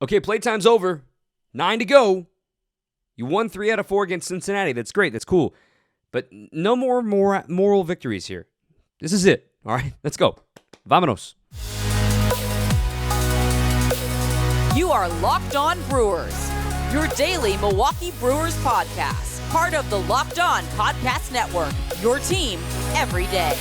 Okay, playtime's over. 9 to go. You won 3 out of 4 against Cincinnati. That's great. That's cool. But no more moral victories here. This is it. All right, let's go. Vámonos. You are Locked On Brewers, your daily Milwaukee Brewers podcast. Part of the Locked On Podcast Network, your team every day.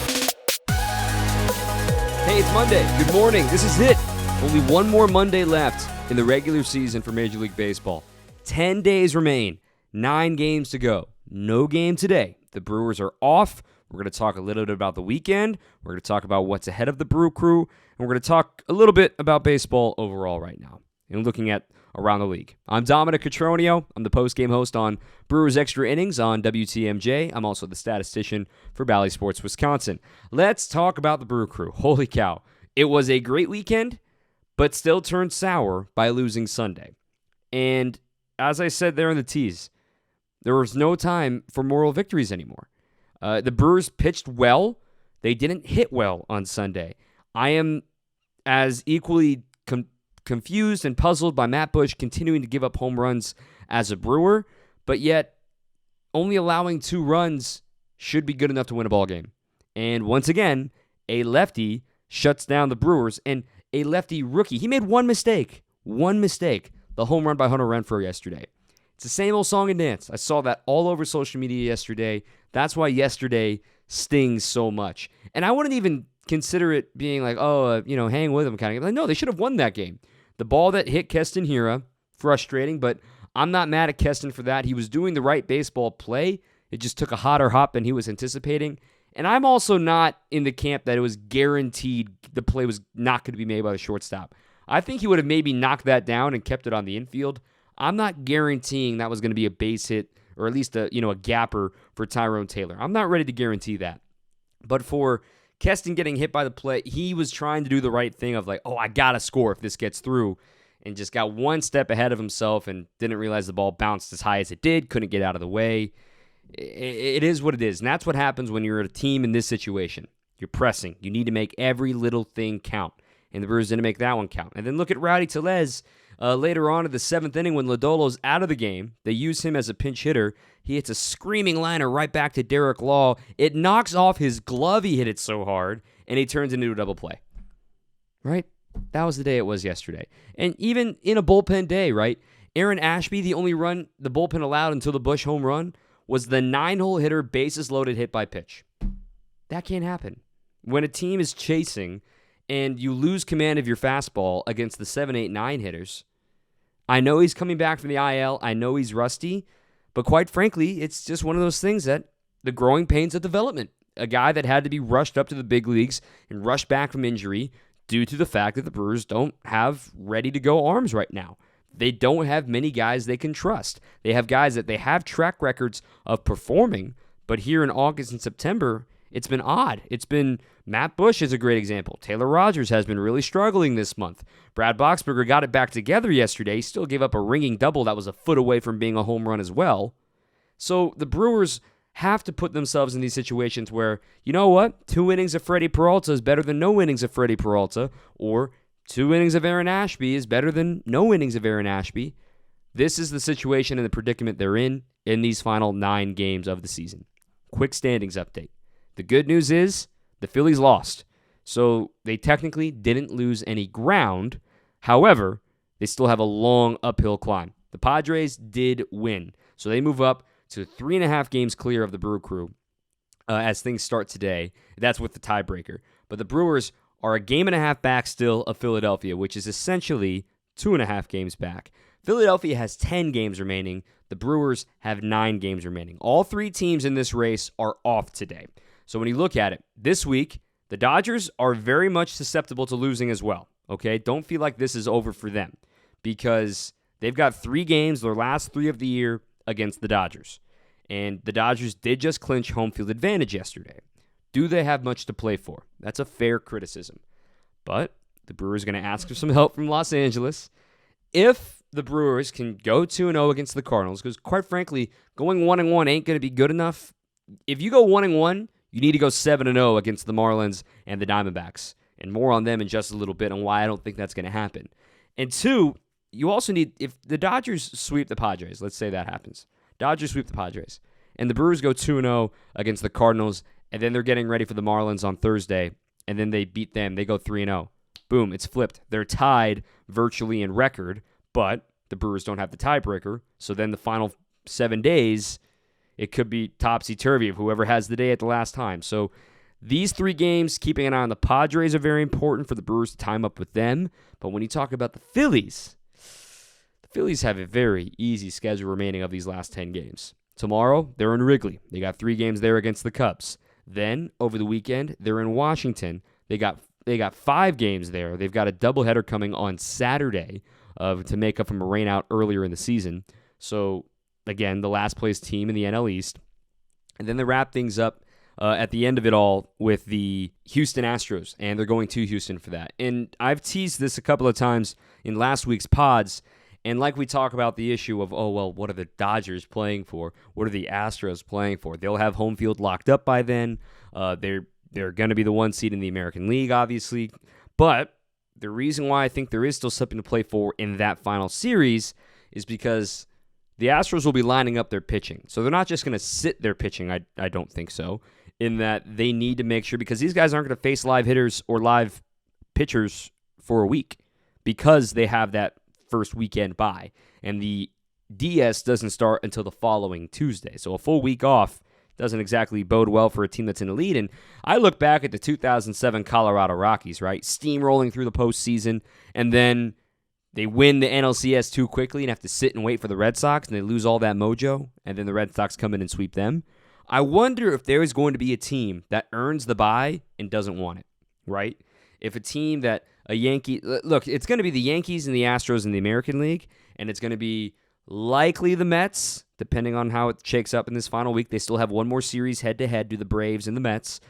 Hey, it's Monday. Good morning. This is it. Only one more Monday left in the regular season for Major League Baseball. 10 days remain. 9 games to go. No game today. The Brewers are off. We're going to talk a little bit about the weekend. We're going to talk about what's ahead of the Brew Crew. And we're going to talk a little bit about baseball overall right now and looking at around the league. I'm Dominic Cotroneo. I'm the post-game host on Brewers Extra Innings on WTMJ. I'm also the statistician for Bally Sports Wisconsin. Let's talk about the Brew Crew. Holy cow. It was a great weekend, but still turned sour by losing Sunday. And as I said there in the tease, there was no time for moral victories anymore. The Brewers pitched well. They didn't hit well on Sunday. I am as equally confused and puzzled by Matt Bush continuing to give up home runs as a Brewer, but yet only allowing 2 runs should be good enough to win a ball game. And once again, a lefty shuts down the Brewers, and a lefty rookie. He made one mistake. The home run by Hunter Renfroe yesterday. It's the same old song and dance. I saw that all over social media yesterday. That's why yesterday stings so much. And I wouldn't even consider it being like, hang with them kind of game. Like, no, they should have won that game. The ball that hit Keston Hiura, frustrating, but I'm not mad at Keston for that. He was doing the right baseball play. It just took a hotter hop than he was anticipating. And I'm also not in the camp that it was guaranteed the play was not going to be made by the shortstop. I think he would have maybe knocked that down and kept it on the infield. I'm not guaranteeing that was going to be a base hit or at least a gapper for Tyrone Taylor. I'm not ready to guarantee that. But for Keston getting hit by the play, he was trying to do the right thing of like, I got to score if this gets through, and just got one step ahead of himself and didn't realize the ball bounced as high as it did, couldn't get out of the way. It is what it is, and that's what happens when you're a team in this situation. You're pressing. You need to make every little thing count, and the Brewers didn't make that one count. And then look at Rowdy Tellez later on in the 7th inning when Lodolo's out of the game. They use him as a pinch hitter. He hits a screaming liner right back to Derek Law. It knocks off his glove. He hit it so hard, and he turns into a double play. Right? That was the day it was yesterday. And even in a bullpen day, right? Aaron Ashby, the only run the bullpen allowed until the Bush home run was the 9-hole hitter, bases loaded hit by pitch. That can't happen. When a team is chasing and you lose command of your fastball against the 7, 8, 9 hitters, I know he's coming back from the IL. I know he's rusty. But quite frankly, it's just one of those things that the growing pains of development. A guy that had to be rushed up to the big leagues and rushed back from injury due to the fact that the Brewers don't have ready-to-go arms right now. They don't have many guys they can trust. They have guys that they have track records of performing, but here in August and September, it's been odd. It's been Matt Bush is a great example. Taylor Rogers has been really struggling this month. Brad Boxberger got it back together yesterday. He still gave up a ringing double that was a foot away from being a home run as well. So the Brewers have to put themselves in these situations where, you know what, 2 innings of Freddie Peralta is better than no innings of Freddie Peralta, or 2 innings of Aaron Ashby is better than no innings of Aaron Ashby. This is the situation and the predicament they're in these final 9 games of the season. Quick standings update. The good news is the Phillies lost, so they technically didn't lose any ground. However, they still have a long uphill climb. The Padres did win, so they move up to 3.5 games clear of the Brew Crew as things start today. That's with the tiebreaker. But the Brewers are a 1.5 games back still of Philadelphia, which is essentially 2.5 games back. Philadelphia has 10 games remaining. The Brewers have 9 games remaining. All 3 teams in this race are off today. So when you look at it, this week, the Dodgers are very much susceptible to losing as well. Okay? Don't feel like this is over for them because they've got 3 games, their last 3 of the year, against the Dodgers. And the Dodgers did just clinch home field advantage yesterday. Do they have much to play for? That's a fair criticism. But the Brewers are going to ask for some help from Los Angeles. If the Brewers can go 2-0 against the Cardinals, because quite frankly, going 1-1 ain't going to be good enough. If you go 1-1, you need to go 7-0 against the Marlins and the Diamondbacks. And more on them in just a little bit on why I don't think that's going to happen. And 2, you also need, if the Dodgers sweep the Padres, let's say that happens. Dodgers sweep the Padres, and the Brewers go 2-0 against the Cardinals, and then they're getting ready for the Marlins on Thursday, and then they beat them. They go 3-0. Boom, it's flipped. They're tied virtually in record, but the Brewers don't have the tiebreaker, so then the final 7 days, it could be topsy-turvy of whoever has the day at the last time. So these 3 games, keeping an eye on the Padres, are very important for the Brewers to time up with them. But when you talk about the Phillies have a very easy schedule remaining of these last 10 games. Tomorrow, they're in Wrigley. They got 3 games there against the Cubs. Then, over the weekend, they're in Washington. They got 5 games there. They've got a doubleheader coming on Saturday to make up from a rainout earlier in the season. So, again, the last place team in the NL East. And then they wrap things up at the end of it all with the Houston Astros, and they're going to Houston for that. And I've teased this a couple of times in last week's pods, and like we talk about the issue of, what are the Dodgers playing for? What are the Astros playing for? They'll have home field locked up by then. They're going to be the 1 seed in the American League, obviously. But the reason why I think there is still something to play for in that final series is because the Astros will be lining up their pitching. So they're not just going to sit their pitching, I don't think so, in that they need to make sure, because these guys aren't going to face live hitters or live pitchers for a week because they have that first weekend bye. And the DS doesn't start until the following Tuesday. So a full week off doesn't exactly bode well for a team that's in the lead. And I look back at the 2007 Colorado Rockies, right? Steamrolling through the postseason, and then they win the NLCS too quickly and have to sit and wait for the Red Sox, and they lose all that mojo, and then the Red Sox come in and sweep them. I wonder if there is going to be a team that earns the bye and doesn't want it, right? If a team that look, it's going to be the Yankees and the Astros in the American League, and it's going to be likely the Mets, depending on how it shakes up in this final week. They still have one more series head-to-head, do the Braves and the Mets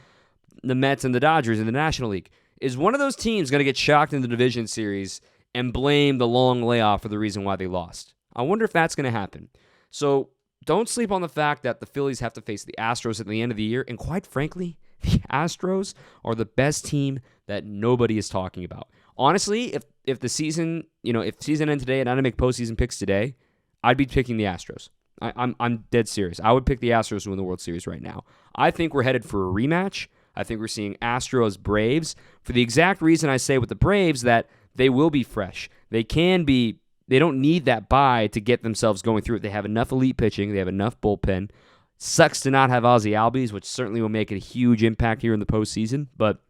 and the Dodgers in the National League. Is one of those teams going to get shocked in the division series and blame the long layoff for the reason why they lost? I wonder if that's going to happen. So don't sleep on the fact that the Phillies have to face the Astros at the end of the year, and quite frankly, the Astros are the best team that nobody is talking about. Honestly, if the season, if season ended today and I had to make postseason picks today, I'd be picking the Astros. I'm dead serious. I would pick the Astros to win the World Series right now. I think we're headed for a rematch. I think we're seeing Astros-Braves for the exact reason I say with the Braves that they will be fresh. They don't need that bye to get themselves going through it. They have enough elite pitching. They have enough bullpen. Sucks to not have Ozzie Albies, which certainly will make a huge impact here in the postseason, but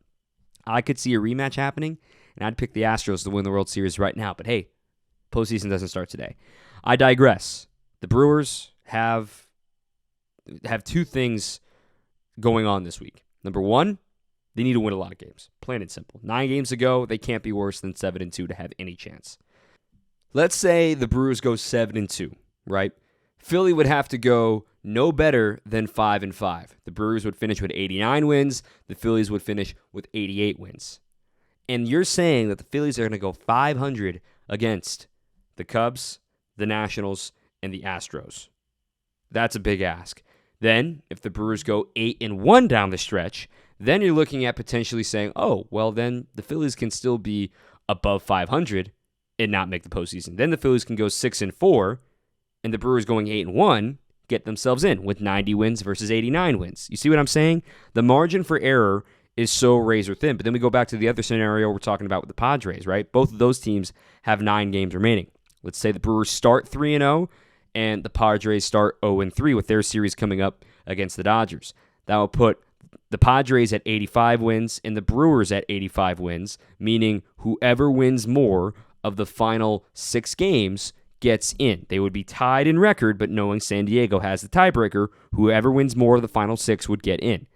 I could see a rematch happening, and I'd pick the Astros to win the World Series right now. But hey, postseason doesn't start today. I digress. The Brewers have 2 things going on this week. Number 1, they need to win a lot of games. Plain and simple. 9 games to go. They can't be worse than 7-2 to have any chance. Let's say the Brewers go 7-2, right? Philly would have to go no better than 5-5. The Brewers would finish with 89 wins. The Phillies would finish with 88 wins. And you're saying that the Phillies are going to go 500 against the Cubs, the Nationals, and the Astros. That's a big ask. Then, if the Brewers go 8-1 down the stretch, then you're looking at potentially saying, then the Phillies can still be above 500 and not make the postseason. Then the Phillies can go 6-4, and the Brewers going 8-1 get themselves in with 90 wins versus 89 wins. You see what I'm saying? The margin for error is so razor thin. But then we go back to the other scenario we're talking about with the Padres, right? Both of those teams have 9 games remaining. Let's say the Brewers start 3-0 and the Padres start 0-3 with their series coming up against the Dodgers. That will put the Padres at 85 wins and the Brewers at 85 wins, meaning whoever wins more of the final 6 games gets in. They would be tied in record, but knowing San Diego has the tiebreaker, whoever wins more of the final 6 would get in.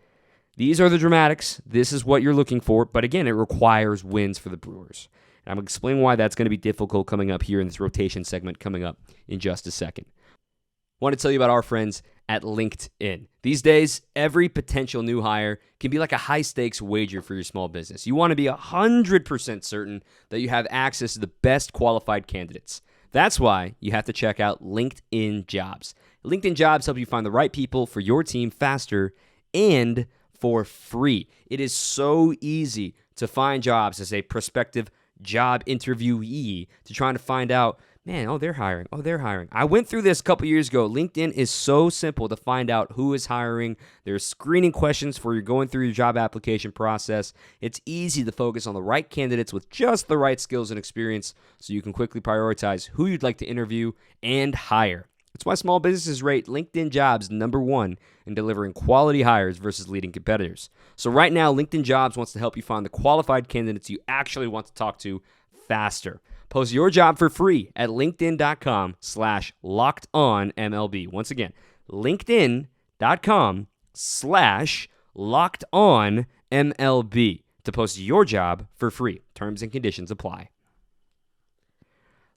These are the dramatics. This is what you're looking for, but again, it requires wins for the Brewers. And I'm going to explain why that's going to be difficult coming up here in this rotation segment coming up in just a second. I want to tell you about our friends at LinkedIn. These days, every potential new hire can be like a high-stakes wager for your small business. You want to be 100% certain that you have access to the best qualified candidates. That's why you have to check out LinkedIn Jobs. LinkedIn Jobs help you find the right people for your team faster and for free. It is so easy to find jobs as a prospective job interviewee to trying to find out, man, they're hiring. They're hiring. I went through this a couple years ago. LinkedIn is so simple to find out who is hiring. There's screening questions for you going through your job application process. It's easy to focus on the right candidates with just the right skills and experience so you can quickly prioritize who you'd like to interview and hire. That's why small businesses rate LinkedIn Jobs #1 in delivering quality hires versus leading competitors. So right now, LinkedIn Jobs wants to help you find the qualified candidates you actually want to talk to faster. Post your job for free at linkedin.com/lockedonmlb. Once again, linkedin.com/lockedonmlb to post your job for free. Terms and conditions apply.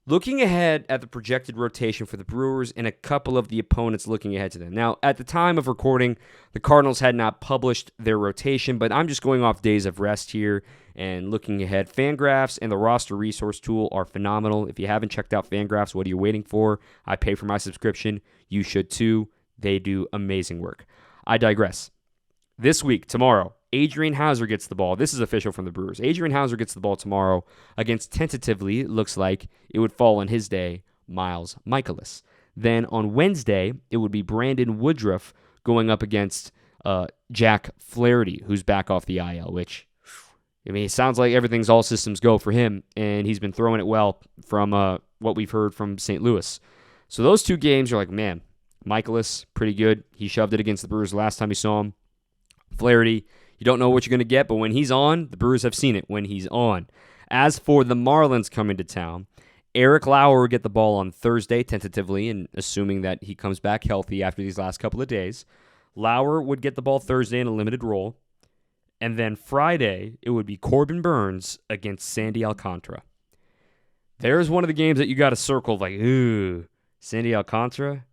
Looking ahead at the projected rotation for the Brewers and a couple of the opponents looking ahead to them. Now, at the time of recording, the Cardinals had not published their rotation, but I'm just going off days of rest here and looking ahead. FanGraphs and the roster resource tool are phenomenal. If you haven't checked out FanGraphs, what are you waiting for? I pay for my subscription. You should too. They do amazing work. I digress. This week, tomorrow, Adrian Houser gets the ball. This is official from the Brewers. Adrian Houser gets the ball tomorrow against, tentatively, it looks like it would fall on his day, Miles Mikolas. Then on Wednesday, it would be Brandon Woodruff going up against Jack Flaherty, who's back off the IL, which, I mean, it sounds like everything's all systems go for him, and he's been throwing it well from what we've heard from St. Louis. So those two games are like, man, Mikolas, pretty good. He shoved it against the Brewers last time you saw him. Flaherty, you don't know what you're going to get, but when he's on, the Brewers have seen it when he's on. As for the Marlins coming to town, Eric Lauer will get the ball on Thursday, tentatively, and assuming that he comes back healthy after these last couple of days. Lauer would get the ball Thursday in a limited role. And then Friday, it would be Corbin Burns against Sandy Alcantara. There's one of the games that you got to circle, like, ooh, Sandy Alcantara,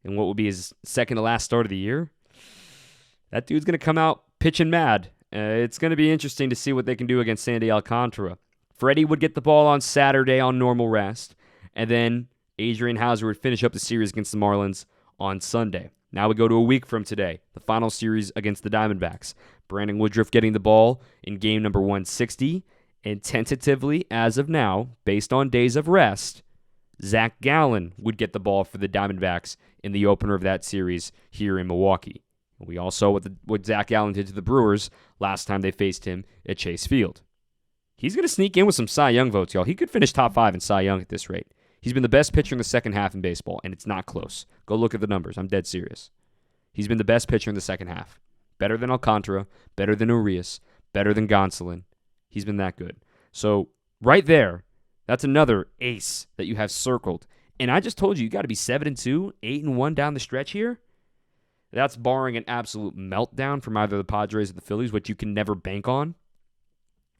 and what will be his second to last start of the year. That dude's going to come out pitching mad. It's going to be interesting to see what they can do against Sandy Alcantara. Freddie would get the ball on Saturday on normal rest, and then Adrian Houser would finish up the series against the Marlins on Sunday. Now we go to a week from today, the final series against the Diamondbacks. Brandon Woodruff getting the ball in game number 160, and tentatively, as of now, based on days of rest, Zach Gallen would get the ball for the Diamondbacks in the opener of that series here in Milwaukee. We all saw what Zach Gallen did to the Brewers last time they faced him at Chase Field. He's going to sneak in with some Cy Young votes, y'all. He could finish top 5 in Cy Young at this rate. He's been the best pitcher in the second half in baseball, and it's not close. Go look at the numbers. I'm dead serious. He's been the best pitcher in the second half. Better than Alcantara, better than Urias, better than Gonsolin. He's been that good. So right there, that's another ace that you have circled. And I just told you got to be 7-2, 8-1 down the stretch here. That's barring an absolute meltdown from either the Padres or the Phillies, which you can never bank on.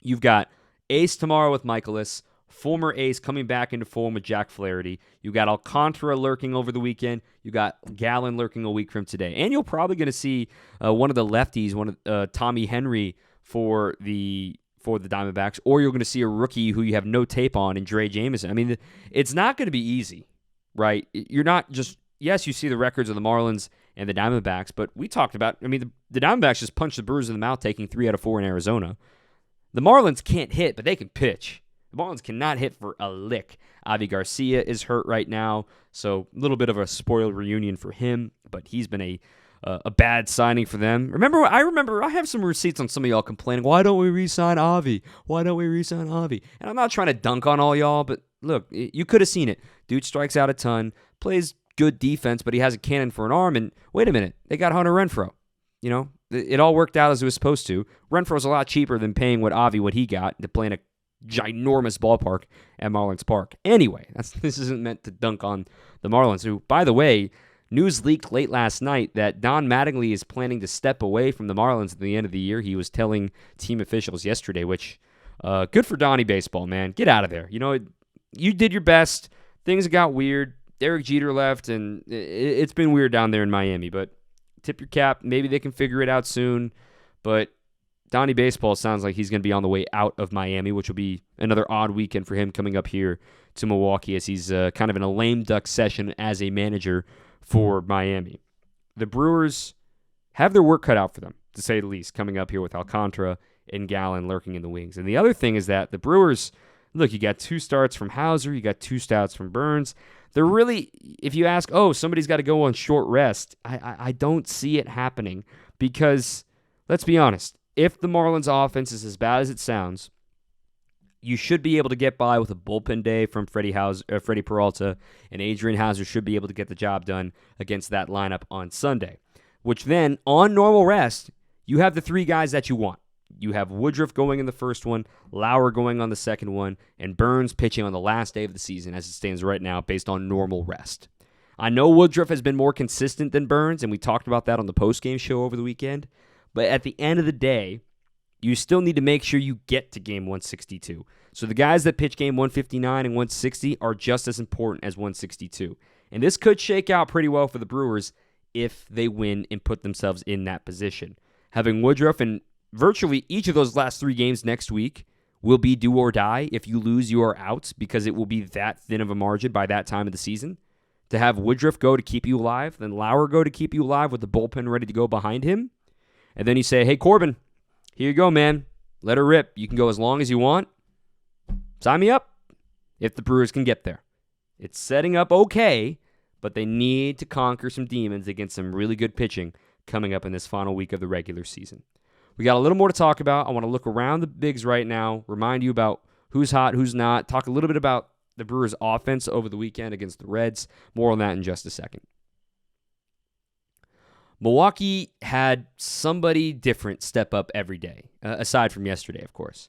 You've got ace tomorrow with Mikolas, former ace coming back into form with Jack Flaherty. You got Alcantara lurking over the weekend. You got Gallen lurking a week from today. And you're probably going to see one of the lefties, Tommy Henry for the Diamondbacks, or you're going to see a rookie who you have no tape on in Dre Jameson. I mean, it's not going to be easy, right? You're not just, yes, you see the records of the Marlins and the Diamondbacks, but we talked about, I mean, the Diamondbacks just punched the Brewers in the mouth, taking 3 out of 4 in Arizona. The Marlins can't hit, but they can pitch. The Marlins cannot hit for a lick. Avi Garcia is hurt right now, so a little bit of a spoiled reunion for him, but he's been a bad signing for them. I have some receipts on some of y'all complaining, why don't we re-sign Avi? Why don't we re-sign Avi? And I'm not trying to dunk on all y'all, but look, you could have seen it. Dude strikes out a ton, plays good defense, but he has a cannon for an arm, and wait a minute, they got Hunter Renfroe. You know, it all worked out as it was supposed to. Renfroe's a lot cheaper than paying what he got to play in a ginormous ballpark at Marlins Park. Anyway, this isn't meant to dunk on the Marlins, who, by the way, news leaked late last night that Don Mattingly is planning to step away from the Marlins at the end of the year. He was telling team officials yesterday, which, good for Donnie Baseball, man. Get out of there. You know, you did your best. Things got weird. Derek Jeter left, and it's been weird down there in Miami, but tip your cap. Maybe they can figure it out soon, but Donnie Baseball sounds like he's going to be on the way out of Miami, which will be another odd weekend for him coming up here to Milwaukee as he's kind of in a lame duck session as a manager for Miami. The Brewers have their work cut out for them, to say the least, coming up here with Alcantara and Gallen lurking in the wings. And the other thing is that the Brewers, look, you got 2 starts from Hauser, you got 2 starts from Burns. They're really, if you ask, oh, somebody's got to go on short rest, I don't see it happening because, let's be honest, if the Marlins offense is as bad as it sounds, you should be able to get by with a bullpen day from Freddie Peralta, and Adrian Hauser should be able to get the job done against that lineup on Sunday, which then, on normal rest, you have the 3 guys that you want. You have Woodruff going in the first one, Lauer going on the second one, and Burns pitching on the last day of the season as it stands right now based on normal rest. I know Woodruff has been more consistent than Burns, and we talked about that on the postgame show over the weekend, but at the end of the day, you still need to make sure you get to game 162. So the guys that pitch game 159 and 160 are just as important as 162. And this could shake out pretty well for the Brewers if they win and put themselves in that position. Having Woodruff in virtually each of those last 3 games next week will be do or die. If you lose, you are out because it will be that thin of a margin by that time of the season. To have Woodruff go to keep you alive, then Lauer go to keep you alive with the bullpen ready to go behind him. And then you say, hey, Corbin, here you go, man. Let her rip. You can go as long as you want. Sign me up if the Brewers can get there. It's setting up okay, but they need to conquer some demons against some really good pitching coming up in this final week of the regular season. We got a little more to talk about. I want to look around the bigs right now, remind you about who's hot, who's not, talk a little bit about the Brewers' offense over the weekend against the Reds. More on that in just a second. Milwaukee had somebody different step up every day, aside from yesterday, of course.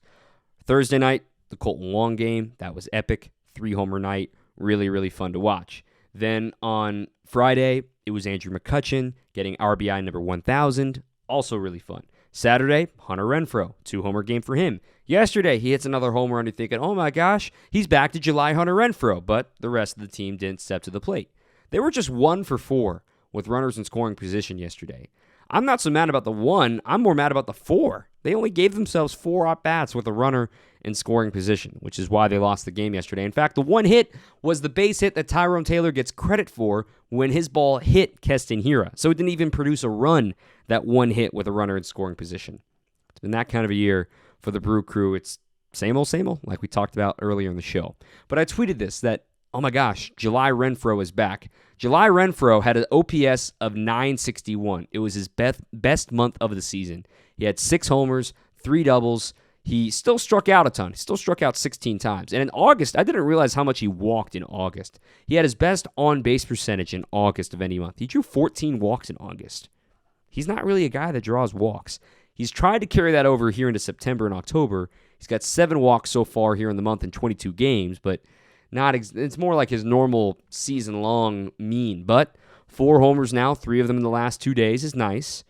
Thursday night, the Colton Wong game. That was epic. 3-homer night. Really, really fun to watch. Then on Friday, it was Andrew McCutchen getting RBI number 1,000. Also really fun. Saturday, Hunter Renfroe. 2-homer game for him. Yesterday, he hits another homer and you're thinking, oh my gosh, he's back to July Hunter Renfroe. But the rest of the team didn't step to the plate. They were just 1 for 4 with runners in scoring position yesterday. I'm not so mad about the 1. I'm more mad about the 4. They only gave themselves 4 at-bats with a runner in scoring position, which is why they lost the game yesterday. In fact, the 1 hit was the base hit that Tyrone Taylor gets credit for when his ball hit Keston Hiura. So it didn't even produce a run, that 1 hit with a runner in scoring position. It's been that kind of a year for the Brew Crew. It's same old, like we talked about earlier in the show. But I tweeted this, that, oh my gosh, July Renfroe is back. July Renfroe had an OPS of 961. It was his best month of the season. He had 6 homers, 3 doubles. He still struck out a ton. He still struck out 16 times. And in August, I didn't realize how much he walked in August. He had his best on-base percentage in August of any month. He drew 14 walks in August. He's not really a guy that draws walks. He's tried to carry that over here into September and October. He's got 7 walks so far here in the month in 22 games, but it's more like his normal season-long mean. But 4 homers now, 3 of them in the last 2 days is nice.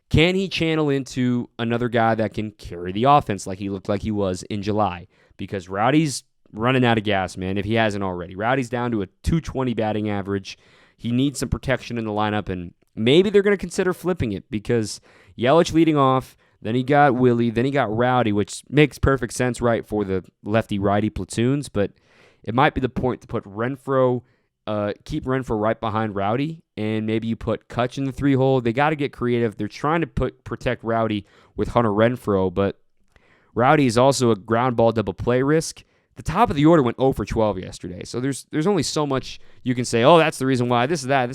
Can he channel into another guy that can carry the offense like he looked like he was in July? Because Rowdy's running out of gas, man, if he hasn't already. Rowdy's down to a 220 batting average. He needs some protection in the lineup, and maybe they're going to consider flipping it because Yelich leading off, then he got Willie, then he got Rowdy, which makes perfect sense, right, for the lefty-righty platoons, but it might be the point to put Renfroe, keep Renfroe right behind Rowdy, and maybe you put Kutch in the 3-hole. They got to get creative. They're trying to protect Rowdy with Hunter Renfroe, but Rowdy is also a ground ball double play risk. The top of the order went 0 for 12 yesterday, so there's only so much you can say, oh, that's the reason why, this is that.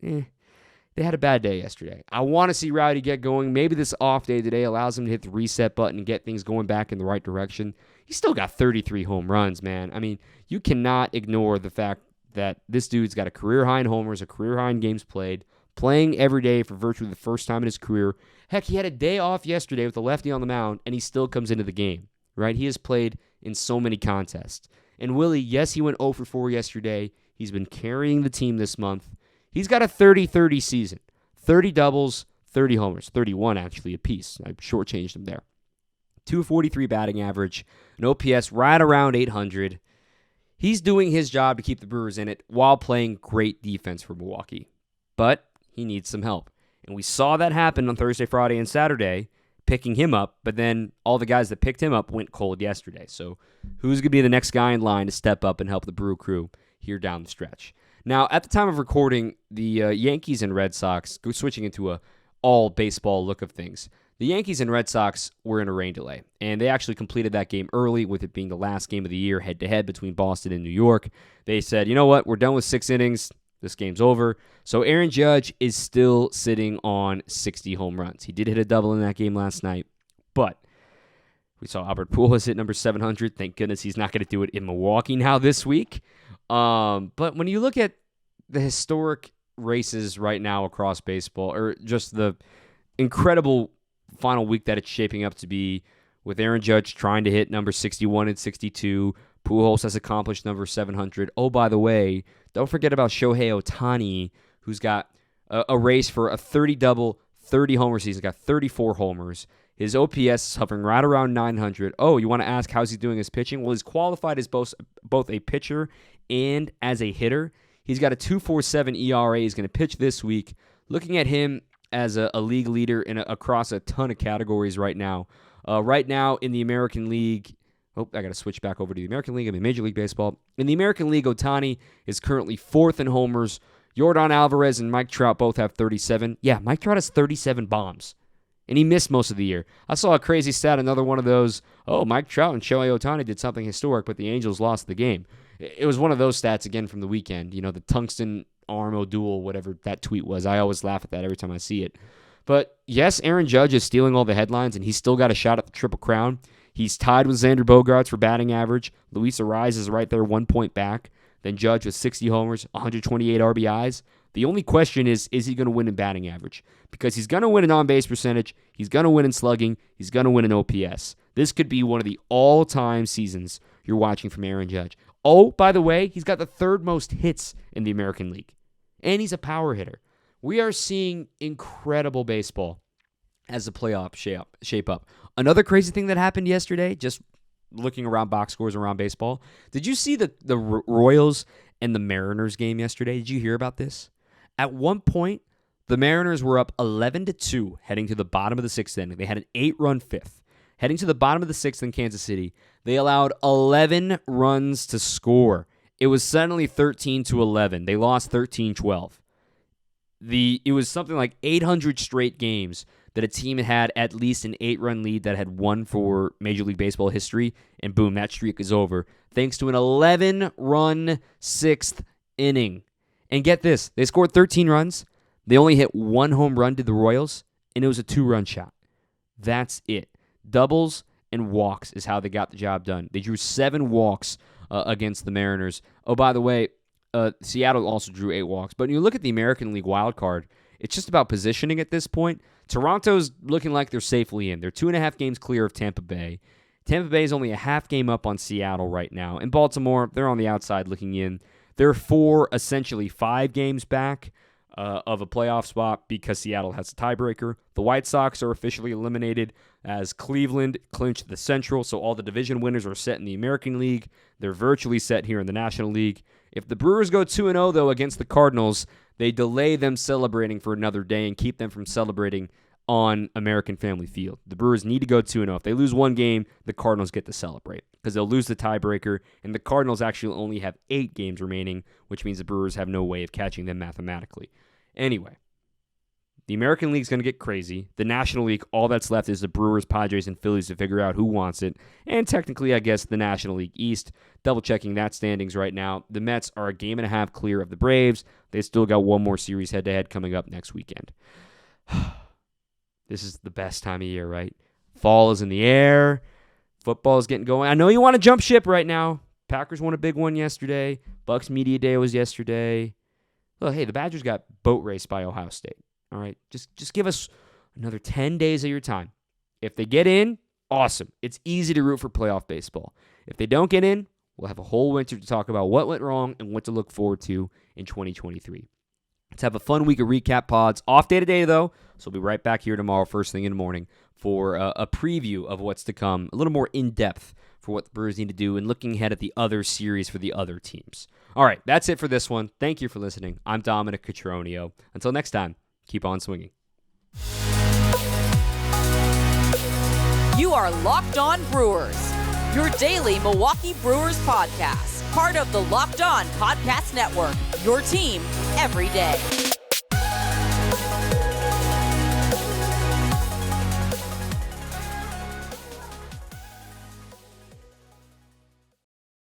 They had a bad day yesterday. I want to see Rowdy get going. Maybe this off day today allows him to hit the reset button and get things going back in the right direction. He's still got 33 home runs, man. I mean, you cannot ignore the fact that this dude's got a career high in homers, a career high in games played, playing every day for virtually the first time in his career. Heck, he had a day off yesterday with a lefty on the mound, and he still comes into the game, right? He has played in so many contests. And Willie, yes, he went 0 for 4 yesterday. He's been carrying the team this month. He's got a 30-30 season. 30 doubles, 30 homers. 31, actually, apiece. I shortchanged him there. 243 batting average, an OPS right around 800. He's doing his job to keep the Brewers in it while playing great defense for Milwaukee. But he needs some help. And we saw that happen on Thursday, Friday, and Saturday, picking him up. But then all the guys that picked him up went cold yesterday. So who's going to be the next guy in line to step up and help the Brew Crew here down the stretch? Now, at the time of recording, the Yankees and Red Sox, switching into a all-baseball look of things, The Yankees and Red Sox were in a rain delay, and they actually completed that game early, with it being the last game of the year head-to-head between Boston and New York. They said, you know what, we're done with 6 innings. This game's over. So Aaron Judge is still sitting on 60 home runs. He did hit a double in that game last night, but we saw Albert Pujols hit number 700. Thank goodness he's not going to do it in Milwaukee now this week. But when you look at the historic races right now across baseball, or just the incredible final week that it's shaping up to be, with Aaron Judge trying to hit number 61 and 62, Pujols has accomplished number 700. Oh, by the way, don't forget about Shohei Ohtani, who's got a race for a 30-double, 30-homer season. He's got 34 homers. His OPS is hovering right around 900. Oh, you want to ask how's he doing as pitching? Well, he's qualified as both a pitcher and as a hitter. He's got a 2.47 ERA. He's going to pitch this week. Looking at him as a league leader across a ton of categories right now. Right now in the American League, I got to switch back over to the American League. I'm in Major League Baseball. In the American League, Ohtani is currently 4th in homers. Yordan Alvarez and Mike Trout both have 37. Yeah, Mike Trout has 37 bombs, and he missed most of the year. I saw a crazy stat, another one of those, Mike Trout and Shohei Ohtani did something historic, but the Angels lost the game. It was one of those stats again from the weekend, the tungsten arm duel, whatever that tweet was. I always laugh at that every time I see it. But yes, Aaron Judge is stealing all the headlines, and he's still got a shot at the Triple Crown. He's tied with Xander Bogaerts for batting average. Luis Arraez is right there 1 point back. Then Judge with 60 homers, 128 RBIs. The only question is he going to win in batting average? Because he's going to win in on-base percentage, he's going to win in slugging, he's going to win in OPS. This could be one of the all-time seasons you're watching from Aaron Judge. Oh, by the way, he's got the 3rd most hits in the American League. And he's a power hitter. We are seeing incredible baseball as the playoffs shape up. Another crazy thing that happened yesterday, just looking around box scores around baseball, did you see the Royals and the Mariners game yesterday? Did you hear about this? At one point, the Mariners were up 11-2 heading to the bottom of the 6th inning. They had an 8-run 5th. Heading to the bottom of the 6th in Kansas City, they allowed 11 runs to score. It was suddenly 13-11. They lost 13-12. It was something like 800 straight games that a team had at least an 8-run lead that had won for Major League Baseball history, and boom, that streak is over, thanks to an 11-run 6th inning. And get this, they scored 13 runs. They only hit 1 home run to the Royals, and it was a 2-run shot. That's it. Doubles and walks is how they got the job done. They drew 7 walks against the Mariners. Oh, by the way, Seattle also drew 8 walks. But when you look at the American League wild card, it's just about positioning at this point. Toronto's looking like they're safely in. They're 2.5 games clear of Tampa Bay. Tampa Bay is only a half game up on Seattle right now. And Baltimore, they're on the outside looking in. They're essentially 5 games back of a playoff spot because Seattle has a tiebreaker. The White Sox are officially eliminated as Cleveland clinched the Central, so all the division winners are set in the American League. They're virtually set here in the National League. If the Brewers go 2-0, though, against the Cardinals, they delay them celebrating for another day and keep them from celebrating on American Family Field. The Brewers need to go 2-0. If they lose 1 game, the Cardinals get to celebrate because they'll lose the tiebreaker, and the Cardinals actually only have 8 games remaining, which means the Brewers have no way of catching them mathematically. Anyway, the American League's going to get crazy. The National League, all that's left is the Brewers, Padres, and Phillies to figure out who wants it. And technically, I guess, the National League East. Double-checking that standings right now. The Mets are a game and a half clear of the Braves. They still got 1 more series head-to-head coming up next weekend. This is the best time of year, right? Fall is in the air. Football is getting going. I know you want to jump ship right now. Packers won a big one yesterday. Bucks Media Day was yesterday. Well, hey, the Badgers got boat raced by Ohio State. All right, just give us another 10 days of your time. If they get in, awesome. It's easy to root for playoff baseball. If they don't get in, we'll have a whole winter to talk about what went wrong and what to look forward to in 2023. Let's have a fun week of recap pods. Off day today, though, so we'll be right back here tomorrow, first thing in the morning, for a preview of what's to come, a little more in-depth for what the Brewers need to do and looking ahead at the other series for the other teams. All right, that's it for this one. Thank you for listening. I'm Dominic Cotroneo. Until next time, keep on swinging. You are Locked On Brewers, your daily Milwaukee Brewers podcast, part of the Locked On Podcast Network, your team every day.